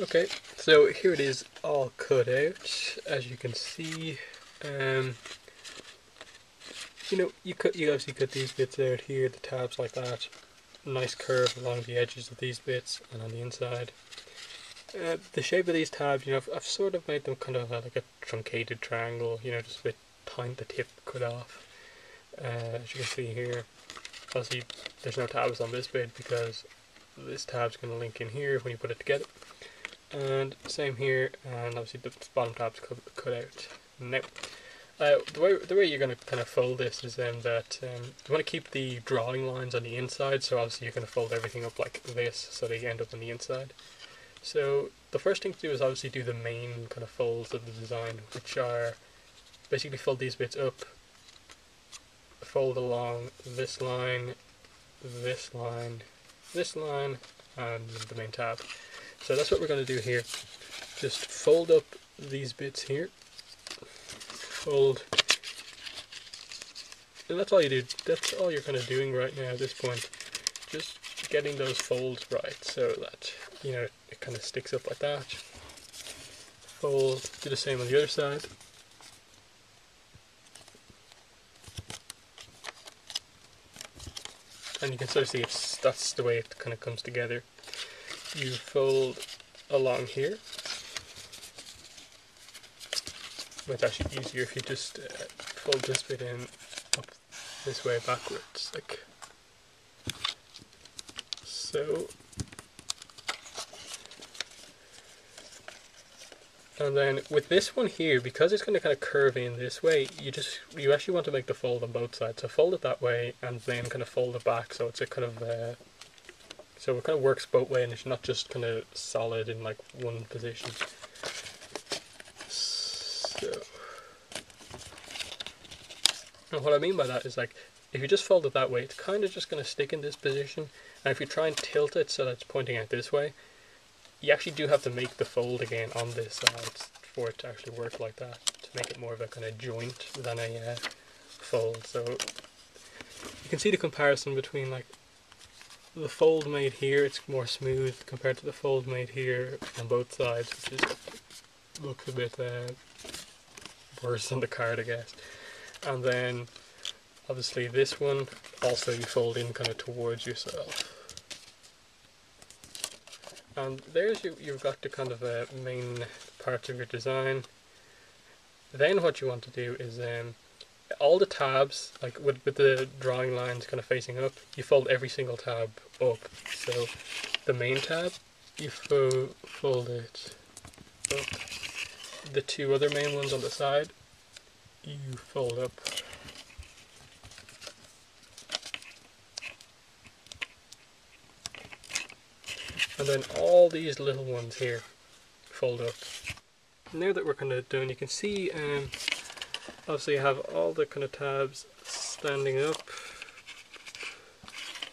Okay, so here it is all cut out, as you can see. Um, you obviously cut these bits out here, the tabs like that. Nice curve along the edges of these bits and on the inside. The shape of these tabs, I've sort of made them kind of like a truncated triangle, just a bit tiny, the tip cut off. As you can see here, obviously there's no tabs on this bit because this tab's going to link in here when you put it together. And same here, and obviously the bottom tab's cut out. Now, the way you're going to kind of fold this is that you want to keep the drawing lines on the inside, so obviously you're going to fold everything up like this so they end up on the inside. So the first thing to do is obviously do the main kind of folds of the design, which are basically fold these bits up, fold along this line, this line, this line, and the main tab. So that's what we're going to do here. Just fold up these bits here, fold, and that's all you do. That's all you're kind of doing right now at this point. Just getting those folds right so that, it kind of sticks up like that. Fold, do the same on the other side. And you can sort of see that's the way it kind of comes together. You fold along here. It's actually easier if you just fold this bit in up this way backwards, like so. And then with this one here, because it's going to kind of curve in this way, you actually want to make the fold on both sides. So fold it that way, and then kind of fold it back, so it's a kind of so it kind of works both ways, and it's not just kind of solid in like one position. So, and what I mean by that is, like, if you just fold it that way, it's kind of just going to stick in this position. And if you try and tilt it so that it's pointing out this way, you actually do have to make the fold again on this side for it to actually work like that, to make it more of a kind of joint than a fold. So you can see the comparison between, like, the fold made here, it's more smooth compared to the fold made here on both sides, which looks a bit worse on the card, I guess. And then obviously this one also you fold in kind of towards yourself. And there's you've got the kind of main parts of your design. Then what you want to do is all the tabs, like with the drawing lines kind of facing up, you fold every single tab up. So the main tab, you fold it up. The two other main ones on the side, you fold up. And then all these little ones here fold up. Now that we're kind of done, you can see obviously you have all the kind of tabs standing up,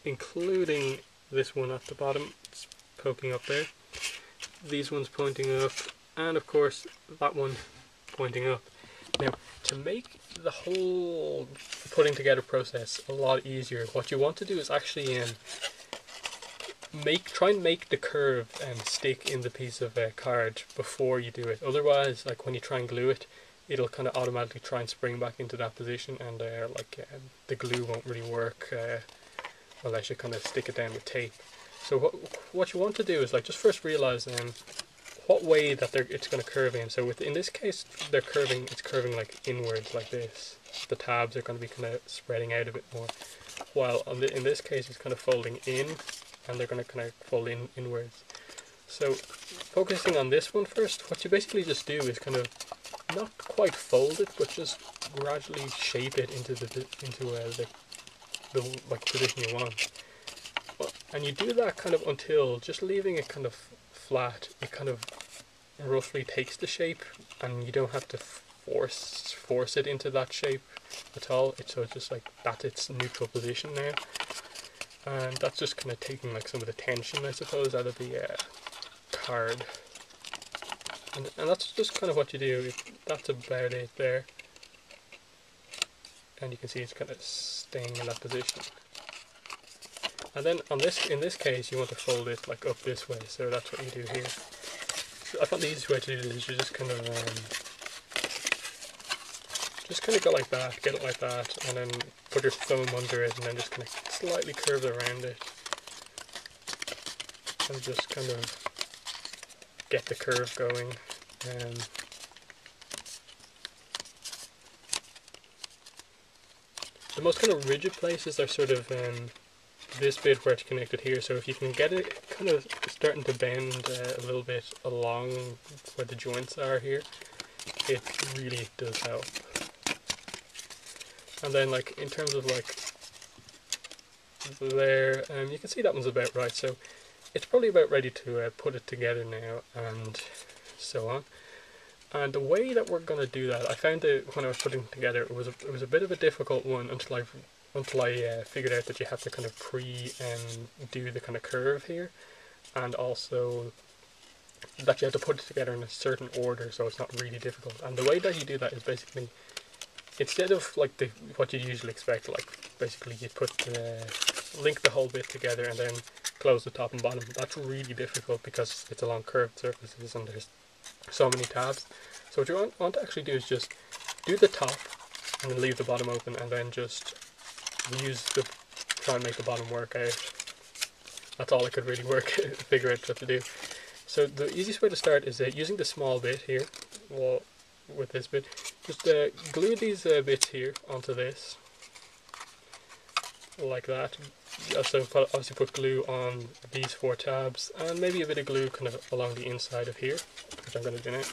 including this one at the bottom, it's poking up there. These ones pointing up, and of course that one pointing up. Now, to make the whole putting together process a lot easier, what you want to do is actually try and make the curve stick in the piece of card before you do it. Otherwise, like when you try and glue it, it'll kind of automatically try and spring back into that position, and the glue won't really work unless you kind of stick it down with tape. So what you want to do is, like, just first realize what way that it's going to curve in. So in this case, it's curving like inwards like this. The tabs are going to be kind of spreading out a bit more, while in this case it's kind of folding in, and they're going to kind of fold inwards. So focusing on this one first, what you basically just do is kind of not quite fold it, but just gradually shape it into the like position you want. And you do that kind of until, just leaving it kind of flat, it kind of roughly takes the shape, and you don't have to force it into that shape at all. So it's just like that's its neutral position now. And that's just kind of taking like some of the tension, I suppose, out of the card. And that's just kind of what you do. That's about it there. And you can see it's kind of staying in that position. And then in this case, you want to fold it like up this way. So that's what you do here. I found the easiest way to do this is you just kind of go like that, get it like that, and then put your thumb under it, and then just kind of slightly curve it around it, and just kind of get the curve going. The most kind of rigid places are sort of this bit where it's connected here, so if you can get it kind of starting to bend a little bit along where the joints are here, it really does help. And then like in terms of like there, you can see that one's about right, so it's probably about ready to put it together now and so on. And the way that we're going to do that, I found that when I was putting it together, it was a bit of a difficult one until I figured out that you have to kind of do the kind of curve here, and also that you have to put it together in a certain order so it's not really difficult. And the way that you do that is basically, instead of like what you usually expect, like basically you link the whole bit together and then close the top and bottom. That's really difficult because it's along curved surfaces and there's so many tabs. So what you want to actually do is just do the top and then leave the bottom open, and then just try and make the bottom work out. That's all I could really figure out what to do. So the easiest way to start is using the small bit here. Well, with this bit, just glue these bits here onto this, like that. Also obviously put glue on these 4 tabs, and maybe a bit of glue kind of along the inside of here, which I'm going to do now.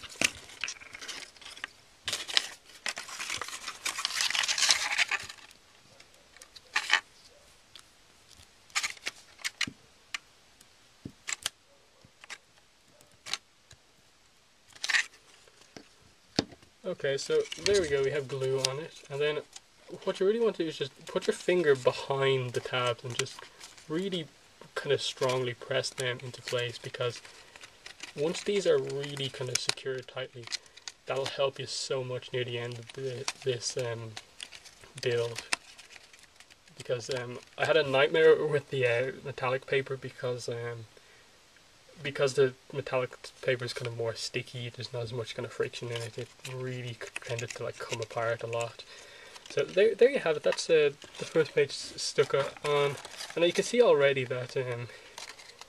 Okay, so there we go, we have glue on it, and then what you really want to do is just put your finger behind the tabs and just really kind of strongly press them into place, because once these are really kind of secured tightly, that'll help you so much near the end of this build. Because I had a nightmare with the metallic paper because the metallic paper is kind of more sticky, there's not as much kind of friction in it, it really tended to like come apart a lot. So there you have it, that's the first page stuck on, and you can see already that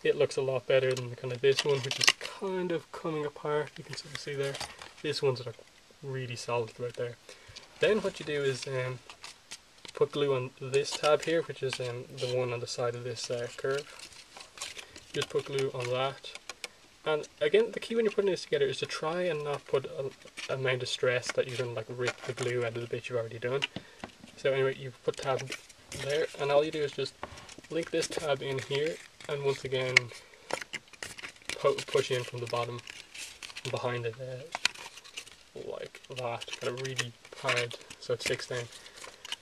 it looks a lot better than kind of this one, which is kind of coming apart. You can sort of see there, this one's like really solid right there. Then what you do is put glue on this tab here, which is the one on the side of this curve. Just put glue on that, and again the key when you're putting this together is to try and not put an amount of stress that you're going to like rip the glue out of the bit you've already done. So anyway, you put tab there, and all you do is just link this tab in here, and once again push in from the bottom and behind it like that, kind of really hard so it sticks down.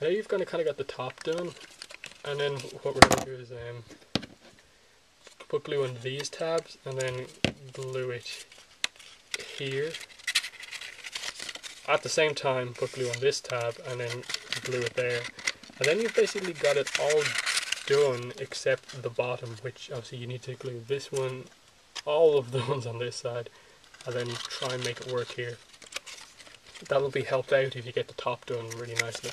Now you've kind of got the top done, and then what we're going to do is put glue on these tabs and then glue it here. At the same time put glue on this tab and then glue it there. And then you've basically got it all done except the bottom, which obviously you need to glue this one, all of the ones on this side, and then try and make it work here. That'll be helped out if you get the top done really nicely.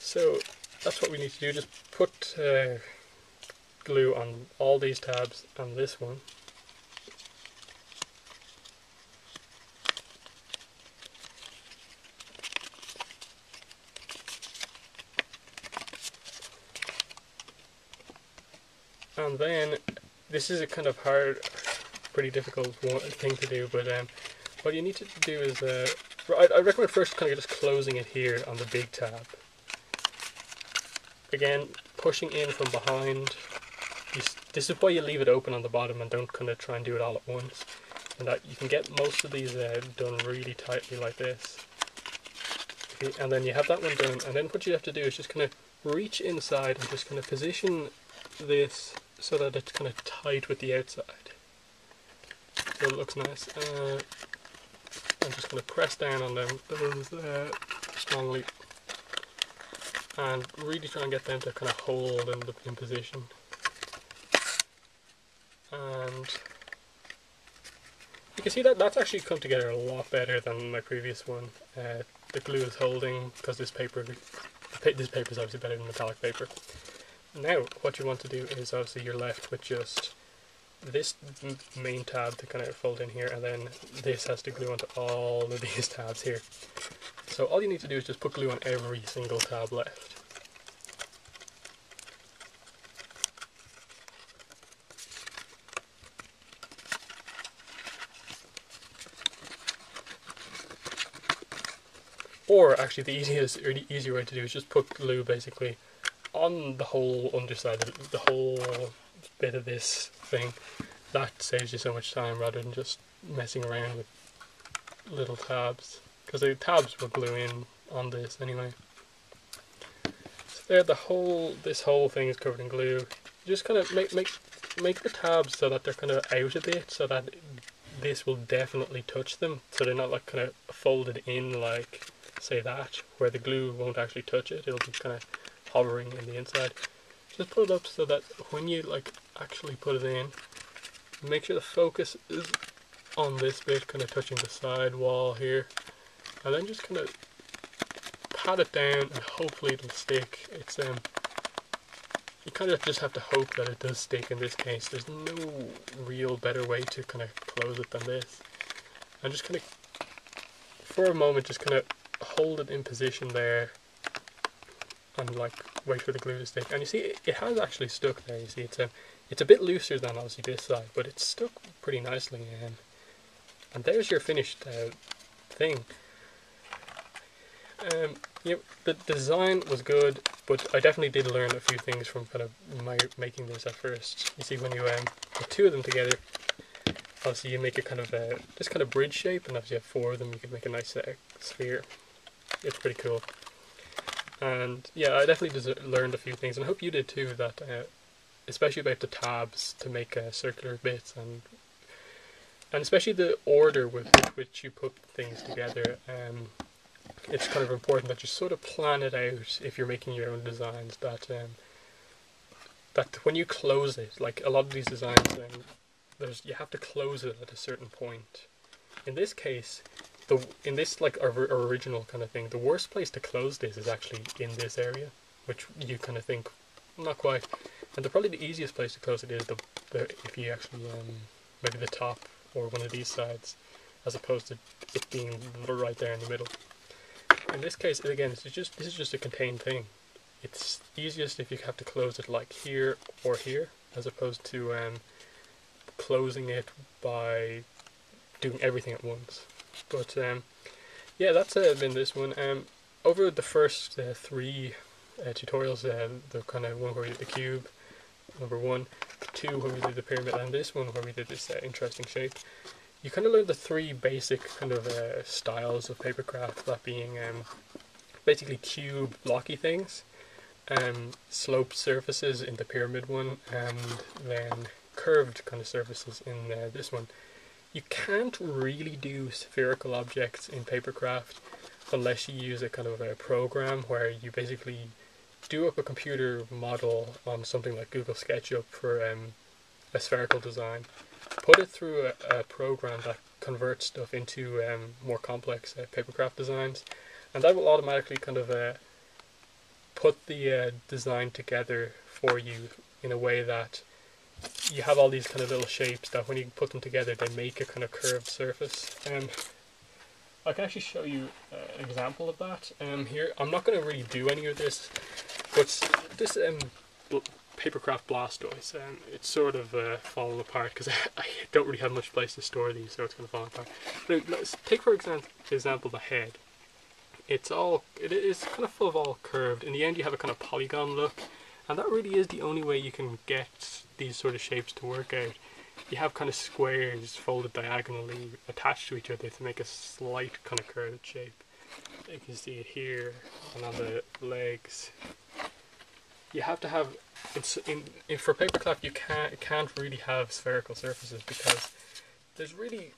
So that's what we need to do, just put glue on all these tabs and this one. And then, this is a kind of hard, pretty difficult thing to do, but what you need to do is, I recommend first kind of just closing it here on the big tab. Again, pushing in from behind. This is why you leave it open on the bottom and don't kind of try and do it all at once. And that you can get most of these done really tightly like this. Okay, and then you have that one done, and then what you have to do is just kind of reach inside and just kind of position this so that it's kind of tight with the outside. So it looks nice. I'm just going to press down on them those strongly and really try and get them to kind of hold in position. And you can see that that's actually come together a lot better than my previous one. The glue is holding because this paper is obviously better than metallic paper. Now what you want to do is obviously you're left with just this main tab to kind of fold in here, and then this has to glue onto all of these tabs here. So all you need to do is just put glue on every single tab left. Or actually the easiest or the easier way to do is just put glue basically on the whole underside, the whole bit of this thing. That saves you so much time rather than just messing around with little tabs, because the tabs will glue in on this anyway. So there, this whole thing is covered in glue. You just kind of make the tabs so that they're kind of out a bit, so that this will definitely touch them, so they're not like kind of folded in like say that, where the glue won't actually touch it. It'll be kind of hovering in the inside. Just put it up so that when you like actually put it in, make sure the focus is on this bit, kind of touching the side wall here, and then just kind of pat it down and hopefully it'll stick. It's you kind of just have to hope that it does stick in this case. There's no real better way to kind of close it than this. And just kind of, for a moment, just kind of hold it in position there and like wait for the glue to stick. And you see, it has actually stuck there. You see, it's a bit looser than obviously this side, but it's stuck pretty nicely. And there's your finished thing. The design was good, but I definitely did learn a few things from kind of making this at first. You see, when you put two of them together, obviously you make a kind of this kind of bridge shape, and obviously you have four of them, you can make a nice sphere. It's pretty cool. And yeah, I definitely just learned a few things, and I hope you did too, that especially about the tabs to make circular bits, and especially the order with which you put things together. It's kind of important that you sort of plan it out if you're making your own designs, that when you close it, like a lot of these designs, you have to close it at a certain point. In this case, in this like original kind of thing, the worst place to close this is actually in this area, which you kind of think, not quite. And probably the easiest place to close it is if you actually maybe the top or one of these sides, as opposed to it being right there in the middle. In this case, again, this is just a contained thing. It's easiest if you have to close it like here or here, as opposed to closing it by doing everything at once. But yeah, that's been this one. Over the first three tutorials, the kind of one where we did the cube, number 1, 2 where we did the pyramid, and this one where we did this interesting shape, you kind of learn the three basic kind of styles of papercraft, that being basically cube blocky things, sloped surfaces in the pyramid one, and then curved kind of surfaces in this one. You can't really do spherical objects in papercraft unless you use a kind of a program where you basically do up a computer model on something like Google SketchUp for a spherical design. Put it through a program that converts stuff into more complex papercraft designs, and that will automatically kind of put the design together for you in a way that you have all these kind of little shapes that when you put them together they make a kind of curved surface. I can actually show you an example of that here. I'm not going to really do any of this, but this Papercraft Blastoise, it's sort of falling apart because I don't really have much place to store these, so it's going to fall apart. But let's take for example the head. It is kind of full of all curved. In the end you have a kind of polygon look, and that really is the only way you can get these sort of shapes to work out. You have kind of squares folded diagonally attached to each other to make a slight kind of curved shape. You can see it here and on the legs. You have to have, for papercraft you can't really have spherical surfaces because there's really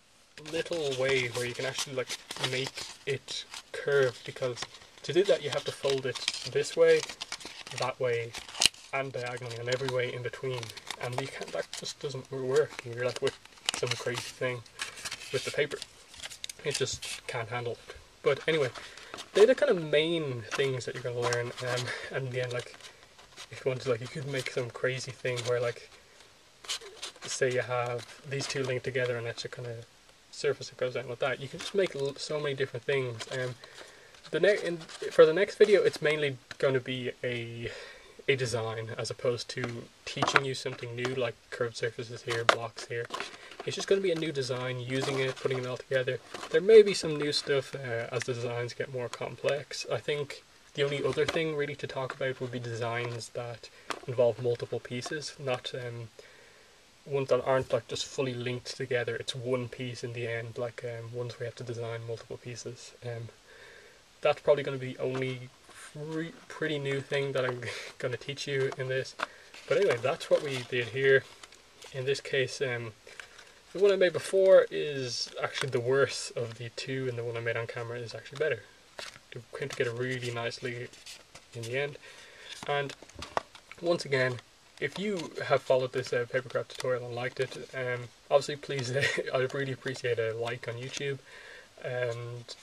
little way where you can actually like make it curved, because to do that you have to fold it this way, that way, and diagonally, and every way in between, and that just doesn't work. You're like with some crazy thing. with the paper. It just can't handle it. But anyway, they're the kind of main things that you're going to learn, and in the end, like, if you want to, like, you could make some crazy thing where, like, say you have these two linked together and that's a kind of surface that goes down like that. You can just make so many different things. For the next video, it's mainly going to be a design as opposed to teaching you something new, like curved surfaces here, blocks here. It's just going to be a new design, using it, putting it all together. There may be some new stuff as the designs get more complex. I think the only other thing really to talk about would be designs that involve multiple pieces, not ones that aren't like just fully linked together. It's one piece in the end, like ones where you have to design multiple pieces. That's probably going to be the only pretty new thing that I'm going to teach you in this. But anyway, that's what we did here. In this case, the one I made before is actually the worst of the two, and the one I made on camera is actually better. It came together really nicely in the end. And once again, if you have followed this Papercraft tutorial and liked it, obviously please, I'd really appreciate a like on YouTube, and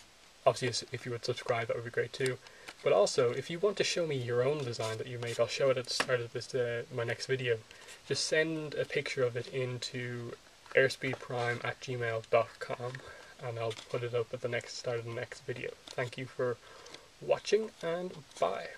obviously if you would subscribe, that would be great too. But also, if you want to show me your own design that you make, I'll show it at the start of this my next video. Just send a picture of it into airspeedprime@gmail.com, and I'll put it up at the start of the next video. Thank you for watching, and bye.